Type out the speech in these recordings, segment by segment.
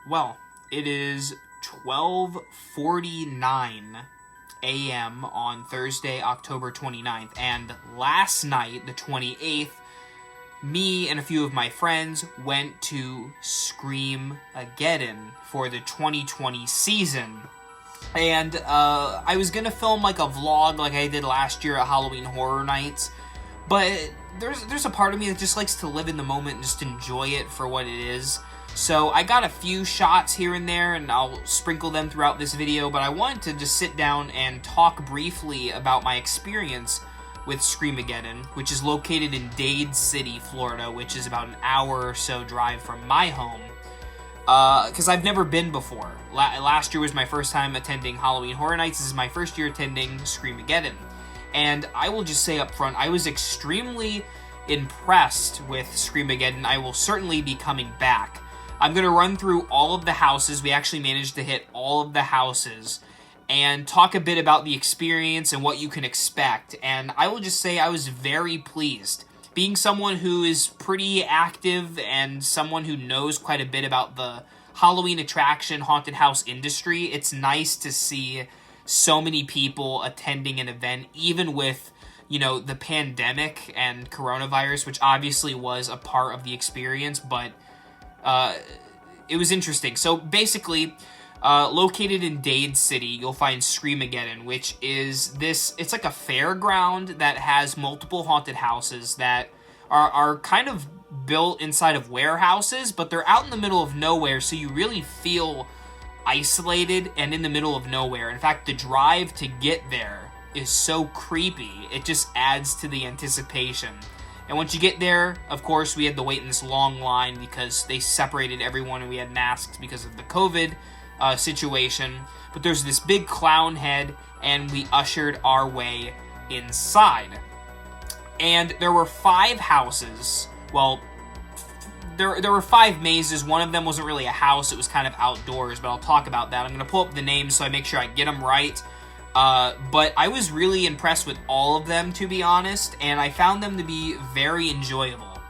Well, it is 12:49 a.m. on Thursday, October 29th, and last night, the 28th, me and a few of my friends went to Screamageddon for the 2020 season. And I was gonna film like a vlog like I did last year at Halloween Horror Nights, but there's a part of me that just likes to live in the moment and just enjoy it for what it is. So I got a few shots here and there, and I'll sprinkle them throughout this video, but I wanted to just sit down and talk briefly about my experience with Screamageddon, which is located in Dade City, Florida, which is about an hour or so drive from my home. Because I've never been before. Last year was my first time attending Halloween Horror Nights. This is my first year attending Screamageddon. And I will just say up front, I was extremely impressed with Screamageddon. I will certainly be coming back. I'm going to run through all of the houses. We actually managed to hit all of the houses and talk a bit about the experience and what you can expect. And I will just say I was very pleased. Being someone who is pretty active and someone who knows quite a bit about the Halloween attraction haunted house industry, it's nice to see so many people attending an event, even with, you know, the pandemic and coronavirus, which obviously was a part of the experience, but it was interesting. So basically, located in Dade City, you'll find Screamageddon, which is it's like a fairground that has multiple haunted houses that are kind of built inside of warehouses, but they're out in the middle of nowhere, so you really feel isolated and in the middle of nowhere. In fact, the drive to get there is so creepy, it just adds to the anticipation. And once you get there, of course, we had to wait in this long line because they separated everyone and we had masks because of the COVID situation. But there's this big clown head, and we ushered our way inside. And there were 5 houses. Well, there were 5 mazes. One of them wasn't really a house, it was kind of outdoors, but I'll talk about that. I'm going to pull up the names so I make sure I get them right. But I was really impressed with all of them, to be honest, and I found them to be very enjoyable.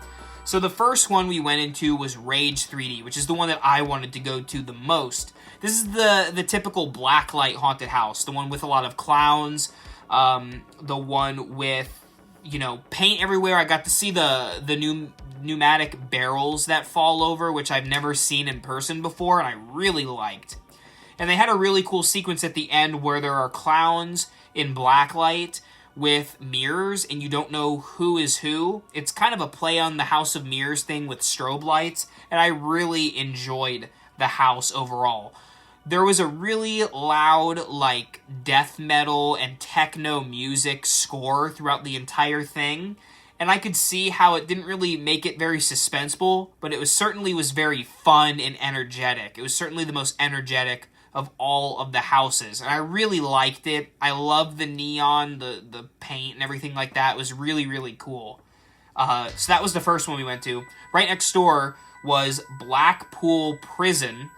So the first one we went into was Rage 3D, which is the one that I wanted to go to the most. This is the typical blacklight haunted house, the one with a lot of clowns, the one with, you know, paint everywhere. I got to see the new pneumatic barrels that fall over, which I've never seen in person before, and I really liked. And they had a really cool sequence at the end where there are clowns in blacklight with mirrors, and you don't know who is who. It's kind of a play on the House of Mirrors thing with strobe lights, and I really enjoyed the house overall. There was a really loud, like, death metal and techno music score throughout the entire thing, and I could see how it didn't really make it very suspenseful, but it certainly was very fun and energetic. It was certainly the most energetic of all of the houses, and I really liked it. I loved the neon, the paint, and everything like that. It was really, really cool. So that was the first one we went to. Right next door was Blackpool Prison,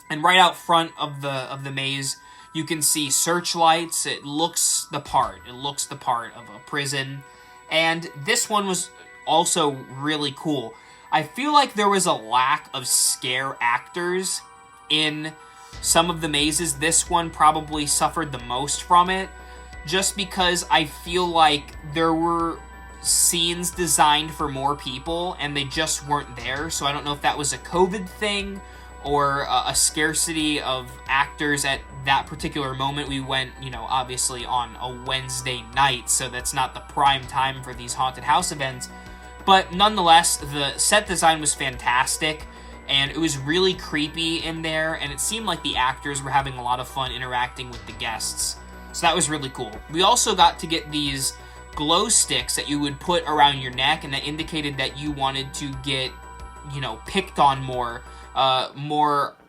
and right out front of the maze, you can see searchlights. It looks the part. It looks the part of a prison. And this one was also really cool. I feel like there was a lack of scare actors in some of the mazes. This one probably suffered the most from it, just because I feel like there were scenes designed for more people and they just weren't there. So I don't know if that was a COVID thing or a scarcity of actors at that particular moment. We went, you know, obviously on a Wednesday night, so that's not the prime time for these haunted house events. But nonetheless, the set design was fantastic, and it was really creepy in there, and it seemed like the actors were having a lot of fun interacting with the guests. So that was really cool. We also got to get these glow sticks that you would put around your neck, and that indicated that you wanted to get, you know, picked on more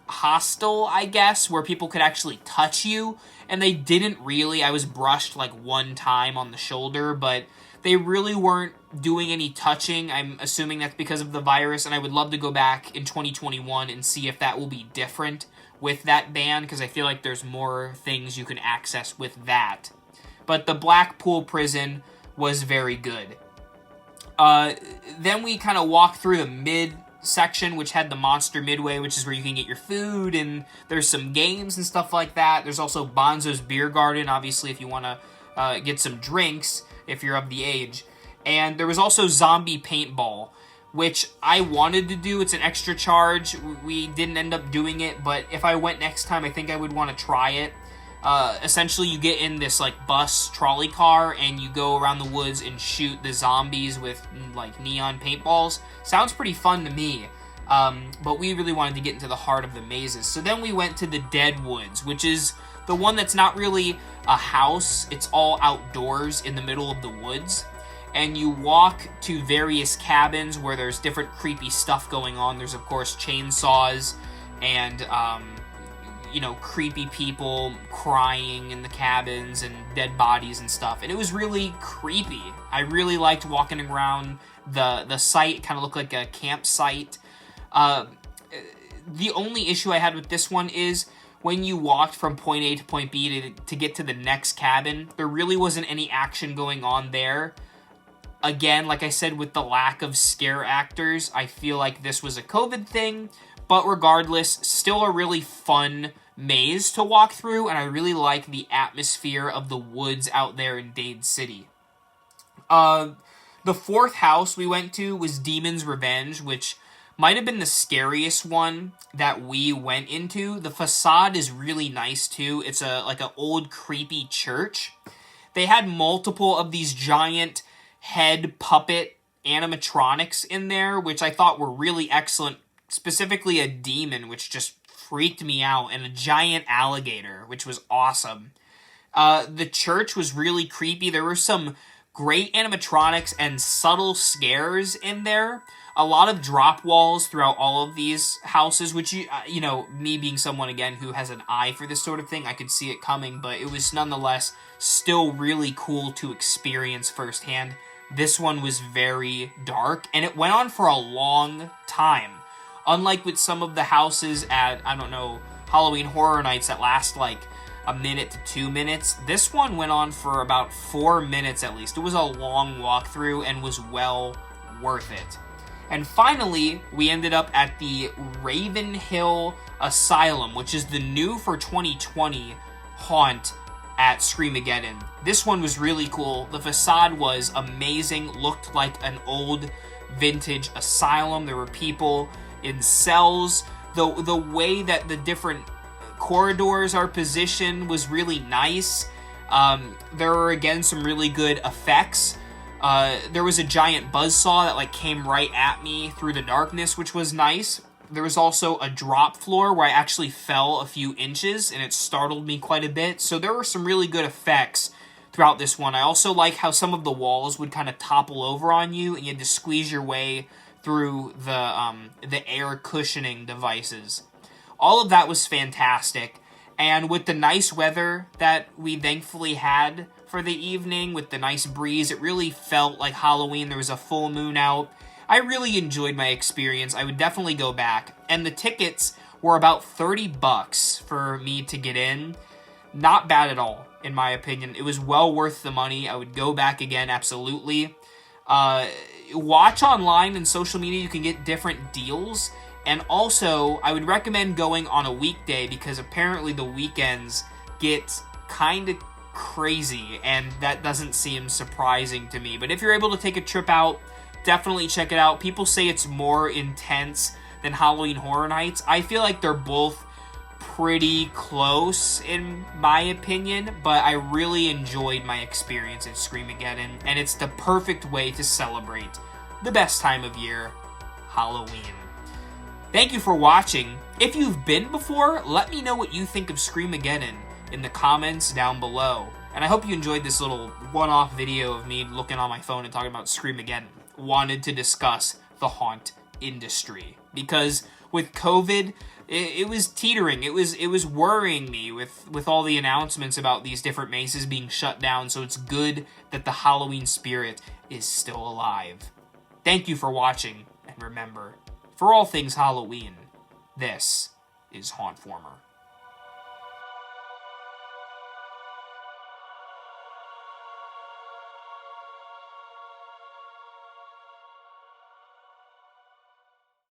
hostile, I guess, where people could actually touch you, and they didn't really. I was brushed like one time on the shoulder, but they really weren't doing any touching. I'm assuming that's because of the virus, and I would love to go back in 2021 and see if that will be different with that ban, because I feel like there's more things you can access with that. But the Blackpool Prison was very good. Then we kind of walked through the section, which had the Monster Midway, which is where you can get your food, and there's some games and stuff like that. There's also Bonzo's Beer Garden, obviously, if you want to get some drinks, if you're of the age. And there was also Zombie Paintball, which I wanted to do. It's an extra charge. We didn't end up doing it, but if I went next time, I think I would want to try it. Essentially, you get in this, like, bus trolley car, and you go around the woods and shoot the zombies with, like, neon paintballs. Sounds pretty fun to me, but we really wanted to get into the heart of the mazes. So then we went to the Dead Woods, which is the one that's not really a house. It's all outdoors in the middle of the woods. And you walk to various cabins where there's different creepy stuff going on. There's, of course, chainsaws and, you know, creepy people crying in the cabins and dead bodies and stuff. And it was really creepy. I really liked walking around the site. It kind of looked like a campsite. The only issue I had with this one is when you walked from point A to point B to get to the next cabin, there really wasn't any action going on there. Again, like I said, with the lack of scare actors, I feel like this was a COVID thing, but regardless, still a really fun maze to walk through, and I really like the atmosphere of the woods out there in Dade City. The fourth house we went to was Demon's Revenge, which might have been the scariest one that we went into. The facade is really nice, too. It's like an old, creepy church. They had multiple of these giant head puppet animatronics in there, which I thought were really excellent. Specifically a demon, which just freaked me out, and a giant alligator, which was awesome. The church was really creepy. There were some great animatronics and subtle scares in there. A lot of drop walls throughout all of these houses, which, you know, me being someone, again, who has an eye for this sort of thing, I could see it coming, but it was nonetheless still really cool to experience firsthand. This one was very dark, and it went on for a long time. Unlike with some of the houses at, I don't know, Halloween Horror Nights that last like a minute to 2 minutes, this one went on for about 4 minutes at least. It was a long walkthrough and was well worth it. And finally, we ended up at the Ravenhill Asylum, which is the new for 2020 haunt at Screamageddon. This one was really cool. The facade was amazing, looked like an old vintage asylum. There were people in cells. The way that the different corridors are positioned was really nice. There were, again, some really good effects. There was a giant buzzsaw that, like, came right at me through the darkness, which was nice. There was also a drop floor where I actually fell a few inches, and it startled me quite a bit. So there were some really good effects throughout this one. I also like how some of the walls would kind of topple over on you, and you had to squeeze your way through the air cushioning devices. All of that was fantastic, and with the nice weather that we thankfully had for the evening, with the nice breeze, it really felt like Halloween. There was a full moon out. I really enjoyed my experience. I would definitely go back, and the tickets were about $30 for me to get in. Not bad at all, in my opinion. It was well worth the money. I would go back again, absolutely. Watch online and social media. You can get different deals. And also, I would recommend going on a weekday because apparently the weekends get kind of crazy, and that doesn't seem surprising to me. But if you're able to take a trip out, definitely check it out. People say it's more intense than Halloween Horror Nights. I feel like they're both pretty close in my opinion, but I really enjoyed my experience at Screamageddon, and it's the perfect way to celebrate the best time of year, Halloween. Thank you for watching. If you've been before, let me know what you think of Screamageddon in the comments down below. And I hope you enjoyed this little one-off video of me looking on my phone and talking about Screamageddon. Wanted to discuss the haunt industry because with COVID, it was teetering. It was worrying me with all the announcements about these different mazes being shut down. So it's good that the Halloween spirit is still alive. Thank you for watching, and remember, for all things Halloween, this is Hauntformer.